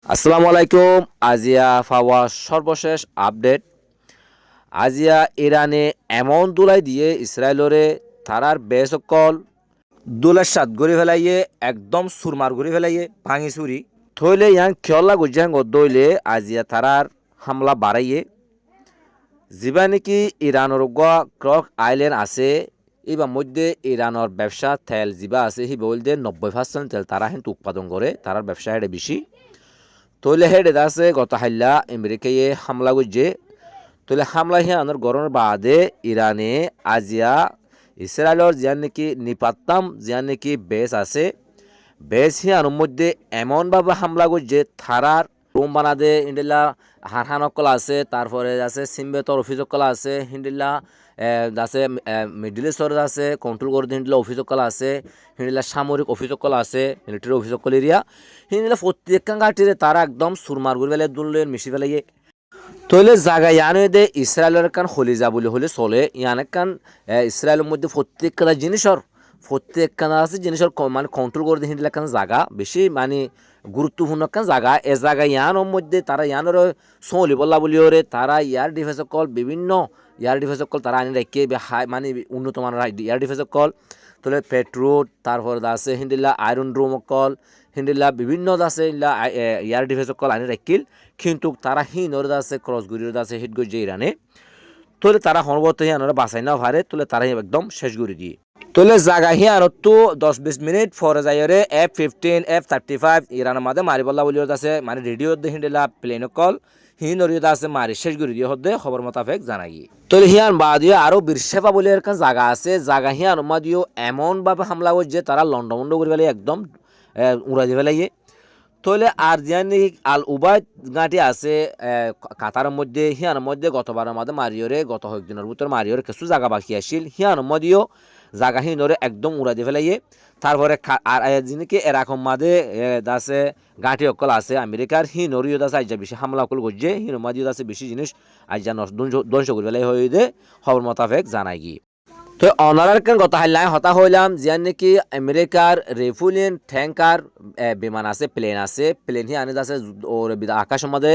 আসসালামু আলাইকুম। আজিয়া ফাওয়া সর্বশেষ আপডেট। আজিয়া ইরানে এমন দুলাই দিয়ে ইসরায়েলরে তারার বেসকল দুলের সাত গড়ি ফেলাইয়ে একদম সুরমার গড়ি ফেলাইয়ে ভাঙি চুরি থইলে ইয়াং খেলা গুজাং দইলে আজিয়া তারার হামলা বাড়াইয়ে যিবা নাকি ইরানের ক্রক আইল্যান্ড আছে এবার মধ্যে ইরানের ব্যবসা তেল যিবা আছে সি বলতে 90% তেল তারা কিন্তু উৎপাদন করে তারার ব্যবসা হেডে বেশি তৈলে হেডে আছে গত হাল্লা আমেরিকায় হামলা করছে তৈলে হামলা হিয়ানোর গরমের বাদে ইরানে আজিয়া ইসরায়েলের যার নাকি নিপাত্তাম যার নাকি বেস আছে বেস হিয়ানোর মধ্যে এমনভাবে হামলা করছে থারার রুম বানাদে ইন্ডিল্লা হারহানকল আছে তারপরে আছে সিমবেতর অফিসকল আছে হিন্দিল্লা আছে মিডিল ইস্টর আছে কন্ট্রোল করে হিন্দিল্লা অফিসকল আছে হিন্দিল্লা সামরিক অফিসকল আছে মিলিটারি অফিসকল এরিয়া হিন্দিল্লা প্রত্যেকখান ঘাটিরে তারা একদম সুরমার গুড়ি ফেলে দুললেন মিশি ফেলাইয়ে তৈলে জায়গা ইয়ানো দে ইসরায়েলের কান হলিজা বলে হলে চলে ইয়ানে কান ইসরায়েলের মধ্যে প্রত্যেকটা জিনিসর প্রত্যেকখানা আছে জিনিসের মানে কন্ট্রোল করে হিন্দিল্লা কান জায়গা বেশি মানে গুরুত্বপূর্ণ একটা জায়গা এ জায়গা ইয়ানোর মধ্যে তারা ইয়ানোর সলি বল্লা বলিওরে তারা ইয়ার ডিফেন্স কল বিভিন্ন ইয়ার ডিফেন্স কল তারা আনি রেখে হাই মানে উন্নত মানের ইয়ার ডিফেন্স কল তোলে পেট্রোল তারপর আছে হিন্দিল্লা আয়রন রুম কল হিন্দিল্লা বিভিন্ন আছে ইয়ার ডিফেন্স কল আনি রাখিল কিন্তু তারা হিনর আছে ক্রস গুরির আছে হিট গজে ইরানে তোলে তারা হনবত হিয়ানোর বাঁচাই না ভারে তোলে তারা একদম শেষ করে দিয়ে তোলে জাগা হিয়ানত তো 10-20 মিনিট ফরে যাইরে F-15 F-35 ইরানের মাঝে মারি বল্লা বলিও আছে মানে রেডিও হিন্দিল্লা প্লেন কল হিনরিয়ত আছে মারি শেষ করে দিয়ে হদ্দে খবর মোতাবেক জানাই তোলে হিয়ান বাদিও আরো বীরশেফা বলে একটা জায়গা আছে জায়গা হিয়ান মাদিও এমন ভাবে হামলা করছে তারা লন্ডমন্ড করে ফেলে একদম উড়া দিয়ে ফেলাইয়ে তইলে আর জিয়ানি আল উবায়দ গাঁটি আছে কাতারের মধ্যে হিয়ানোর মধ্যে গতবারের মধ্যে মারিওরে গত কয়েকদিনের ভিতর মারিওরে কিছু জায়গা বাকি আসছিল হিয়ানোর মধ্যেও জায়গা হিনরে একদম উড়া দিয়ে ফেলাইয়ে তারপরে আর যিনিকে এরকম মাদে আছে গাঁটি অকল আছে আমেরিকার হিনরিও আছে আজ বেশি হামলা অকল করছে হিনোর মাদিও আছে বেশি জিনিস আজ ধ্বংস করে ফেলাই হয়ে দে খবর মোতাবেক জানাই গিয়ে তো অনারার কেন কথা হাইলাই হতা হইলাম যে নাকি আমেরিকার রেফুলিন ট্যাঙ্কার বিমান আছে প্লেন হি আনি আছে ওর আকাশের মধ্যে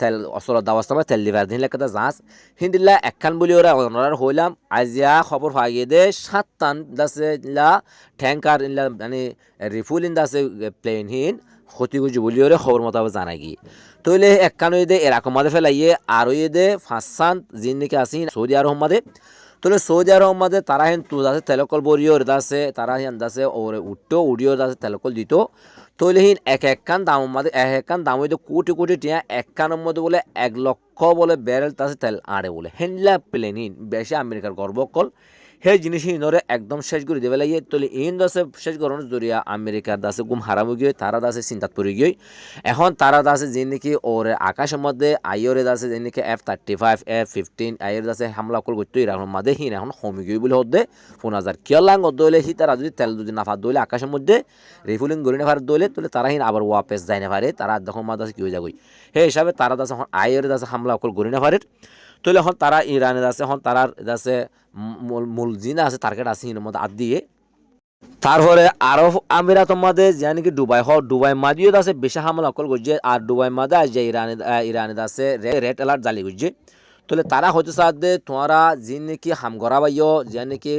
তেল অসল দাওয়াস্তামা তেল লিভার দিন লেখাতে যাস হিন্দিল্লা একখান বলি ওরা অনারার হইলাম আজিয়া খবর পাইয়ে দে 7টান দাসে ট্যাঙ্কার ইনলা মানে রেফুলিন দাসে প্লেন হিন ক্ষতি করছে বলি ওরে খবর মোতাবেক জানাই গিয়ে তইলে একখান দে এরকম মাদে ফেলাইয়ে আর দে 5 জিন নাকি আসি সৌদি আরব মাদে তোলে সৌদি আরব মাঝে তারা হেন তু আছে তেলকল বরিও আছে তারা হেন আছে ওরে উঠতো উড়িও আছে তেলকল দিত তৈলে হিন একখান দাম মাঝে একখান দাম হইতো কোটি কোটি টিয়া একখানের মধ্যে বলে 1 লক্ষ বলে ব্যারেল তাছে তেল আড়ে বলে হেনলা প্লেন হিন বেশি আমেরিকার গর্ব কল সেই জিনিস হিনরে একদম শেষ করে দেবে লাগে তলে ইন দাসে শেষ করানোর জরিয়া আমেরিকার দাসে গুম হারাম গিয়ে তারা দাসে চিন্তাত পড়ে গিয়ে এখন তারা দাসে যে নাকি ওর আকাশের মধ্যে আইয়রে দাসে যে নাকি F-35 F-15 আইয়ের দাসে হামলা কল করতো ইরানের মধ্যে হিন এখন কমে গিয়ে বলে হদ্দে 5000 কিয়ালাং দইলে হি তারা যদি তেল যদি না ফার দইলে আকাশের মধ্যে রিফুলিং গড়ি না ফার দইলে তোলে তারা হিন আবার ওয়াপেস যায় না পারে তারা যখন মাঝে দাসে কি হয়ে যাবে সেই হিসাবে তারা দাসে এখন আইয়ের দাসে হামলা কল গড়ি না পারে তইলে এখন তারা ইরানের আছে এখন তারার আছে মূল জিনা আছে টার্গেট আছে এর মধ্যে আদ দিয়ে তারপরে আরব আমিরাতের মধ্যে যে নাকি দুবাই মাদিও আছে বেশি হামলা অকল করছে আর দুবাই মাদে আজ ইরানে আছে রেড অ্যালার্ট জালি করছে তাহলে তারা হয়তো সাথে তোমরা যে নাকি হামগরা বাইও যে নাকি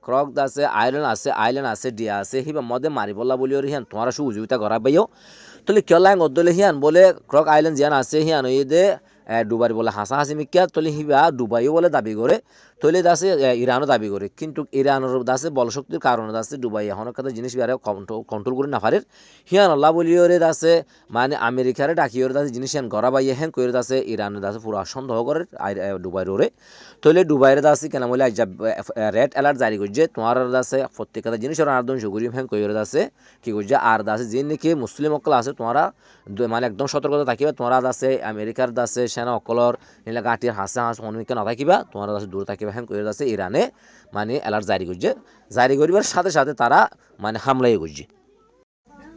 ক্রক আছে আইল্যান্ড আছে ডিয়া আছে হিবা মধ্যে মারি বললা বলিও হিয়ান তোমরা সুযোগিতা করা বাইও তাহলে কেলাই গদলে হিয়ান বলে ক্রক আইল্যান্ড জিয়ান আছে হিয়ান ওই দে ডুবাই বলে হাসাহাসি মিক্কা তলে হিবা ডুবাইও বলে দাবি করে তলে দাসে ইরানও দাবি করে কিন্তু ইরানের দাসে বলশক্তির কারণে দাসে ডুবাই এখন কথা জিনিস বিহারে কন্ট্রোল করে না পারে হিয়ান আল্লাহ বলিওরে দাসে মানে আমেরিকারে ডাকিওরে দাসে জিনিস হিয়ান গড়া বাইয়ে হ্যান করে দাসে ইরানের দাসে পুরো সন্দেহ করে ডুবাইয়ের ওরে তলে ডুবাইয়ের দাসে কেন বলে আজ রেড অ্যালার্ট জারি করছে তোমার দাসে প্রত্যেকটা জিনিস আর আর্দন সুগুরি হ্যান করে দাসে কি করছে আর দাসে যে নাকি মুসলিম অকল আছে তোমরা মানে একদম সতর্কতা থাকিবা তোমরা দাসে আমেরিকার দাসে সেনা অকলর নিলে গাঁটির হাসে অনুমিকে না থাকিবা তোমরা দাসে দূরে থাকিবা হ্যান করে দাসে ইরানে মানে অ্যালার্ট জারি করছে জারি করিবার সাথে সাথে তারা মানে হামলাই করছে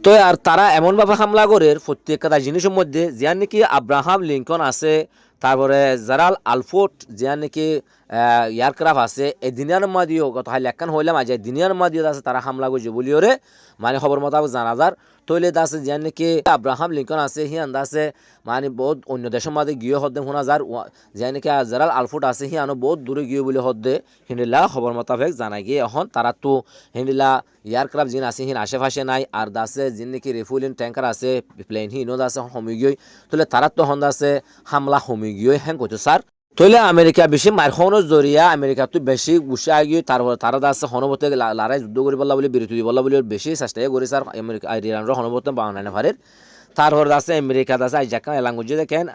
তো আর তারা এমনভাবে হামলা করে প্রত্যেকটা জিনিসের মধ্যে যে নাকি আব্রাহাম লিঙ্কন আছে তারপরে জারাল আলফোর্ট যে নাকি এয়ারক্রাফট আছে এই দিনিয়ার মাদিও গত হাই লেখান হইলাম আজ দিনিয়ার মাদিও আছে তারা হামলা করছে বলিও রে মানে খবর মোতাবেক জানা যার তৈলে দাসে যে নাকি আব্রাহাম লিঙ্কন আছে হিয়ান দাসে মানে বহুত অন্য দেশের মাঝে গিয়ে হদ্দে শোনা যার যে নাকি জেরাল আলফুট আছে হিয়ানো বহুত দূরে গিয়ে বলে হদ্দে হিন্দিলা খবর মোতাবেক জানাই গিয়ে এখন তারা তো হিন্দিলা এয়ারক্রাফট যিন আছে হিন আশেপাশে নাই আর দাসে যিন নাকি রিফুইলিং ট্যাঙ্কার আছে প্লেন হিনও দাসে হমি গিয়ে তৈলে তারা তো হন দাসে হামলা হমি গিয়ে হ্যাং করছে স্যার তৈলে আমেরিকা বেশি মারখানোর জরিয়া আমেরিকা তো বেশি গুছা গিয়ে তারা দাসে হনবতে লড়াই যুদ্ধ করি বললা বলে বিরতি দিব বলে বেশি চেষ্টাই করি স্যার আমেরিকা ইরানের হনবতে বানায় না ভারের তারপর দাসে আমেরিকা দাসে আইজাকা এলাঙ্গুজি দেখেন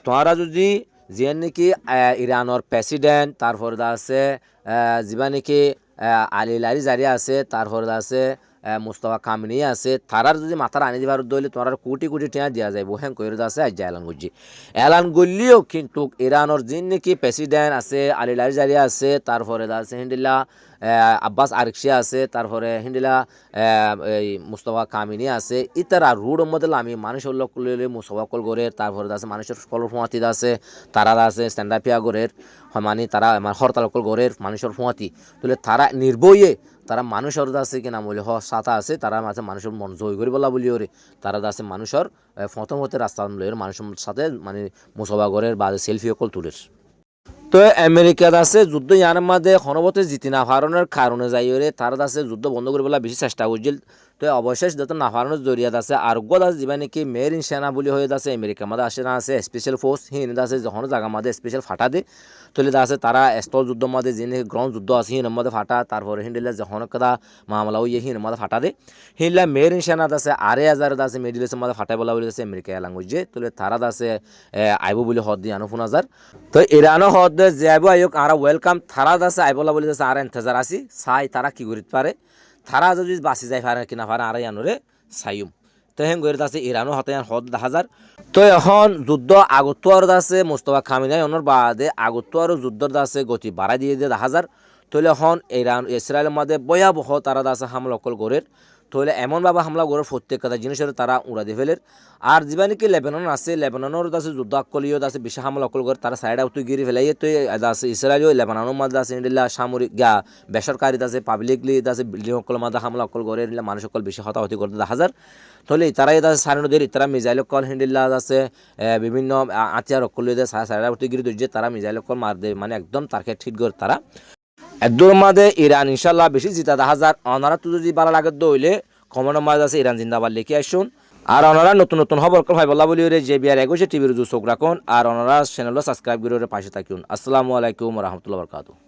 তোমরা যদি যে নাকি ইরানের প্রেসিডেন্ট তারপর দাসে যিবা নাকি আলী লারি জারি আছে তারপর দাসে মুস্তফা কামিনী আছে তারার যদি মাথার আনি দিবার দইলে তোমার কোটি কোটি টাকা দিয়া যায় হ্যাং কইরে আছে আজ এলান গুজি এলান গল্লিও কিন্তু ইরানের যিন নাকি প্রেসিডেন্ট আছে আলী লারি জারি আছে তারপরে আছে হিন্দিলা আব্বাস আরকশি আছে তারপরে হিন্দিলা এই মুস্তফা কামিনী আছে ইতারা রুডের মধ্যে আমি মানুষের লোক মুস্তফা কল গড়ের তারপরে আছে মানুষের কলর ফুঁয়াতি আছে তারা আছে স্ট্যান্ডাপিয়া গড়ের মানে তারা হরতাল কল গড়ের মানুষের ফুঁয়াতি তুলে তারা নির্ভয়ে তারা মানুষের আছে কিনা বলে সাথা আছে তারা মাঝে মানুষের মন জয় করি বলা বলি ওরে তারা আছে মানুষের প্রথম হতে রাস্তা মানুষের সাথে মানে মুস্তফা গড়ের বা সেলফি অকল তুলের তো আমেরিকা আছে যুদ্ধ ইয়ার মাঝে হনবতে জিতি না হারানোর কারণে যাই ওরে তারা আছে যুদ্ধ বন্ধ করে বলা বেশি চেষ্টা করছিল তো অবশেষ যত না হারানোর জরিয়াত আছে আরোগ্য আছে যা নাকি মেরিন সেনা বলি হয়ে আছে আমেরিকার মাঝে আসে না আছে স্পেশাল ফোর্স হিন আছে যখন জায়গা মাঝে স্পেশাল ফাটা দে তলে আছে তারা স্থল যুদ্ধ মাঝে যে গ্রাউন্ড যুদ্ধ আছে হিন মধ্যে ফাটা তারপরে হিন্দিলা যখন কথা মামলা হইয়ে হিন মধ্যে ফাটা দে হিনলা মেরিন সেনা আছে 8,000 আছে মেডিলেসের মধ্যে ফাটাই বলা বলে আছে আমেরিকা এলাঙ্গুজ যে তলে তারা আছে আইব বলে হদ দিয়ে আনো 4,000 তো ইরানও হদ যাব আয়োগ আর ওয়েলকাম তারা আছে আইবলা বলে আছে আর ইন্তজার আছি চাই তারা কি করিতে পারে তারা যদি বাঁচি যায় পারে কিনা পারে আর ইয়ানোরে চাইম তো হেন গরিত আছে ইরানও হতে হদ 10,000 তো এখন যুদ্ধ আগত আর আছে মুস্তফা কামিনী অনর বাদে আগত আর যুদ্ধর আছে গতি বাড়াই দিয়ে 10,000 তৈলে এখন ইরান ইসরায়েলের মধ্যে ভয়াবহ তারা আছে হামলা কল গড়ের তৈলে এমনভাবে হামলা গড়ের প্রত্যেকটা জিনিসের তারা উড়া দিয়ে ফেলের আর যিবা নাকি লেবানন আছে লেবাননের আছে যুদ্ধ আকলিও আছে বেশি হামলা অকল করে তারা সাইড আউট গিরি ফেলাই তো আছে ইসরায়েলিও লেবাননের মধ্যে আছে ইন্ডিয়া সামরিক বেসরকারি আছে পাবলিকলি আছে বিল্ডিং অকল মধ্যে হামলা অকল করে মানুষ অকল বেশি হতাহতি করতে 10,000 তাহলে তারাই আছে সারানোদের তারা মিজাইল অকল হিন্দিল্লা আছে বিভিন্ন আতিয়ার অকল সাইড আউট গিরি যে তারা মিজাইল অকল মার দেয় মানে একদম তারকে ঠিক করে তারা একদম মাঝে ইরান ইনশাল্লাহ বেশি জিতা 10,000 অনারা তো যদি ভালো লাগে দইলে কমনের মাঝে আছে ইরান জিন্দাবাদ লিখে আসুন আর ওনারা নতুন নতুন খবর ভাই বলা বলি যে বিআর 21 টিভির চোখ রাখুন আর ওনারা চ্যানেলও সাবস্ক্রাইব করে পাশে থাকুন। আসসালামু আলাইকুম ওয়া রাহমাতুল্লাহি ওয়া বারাকাতুহু।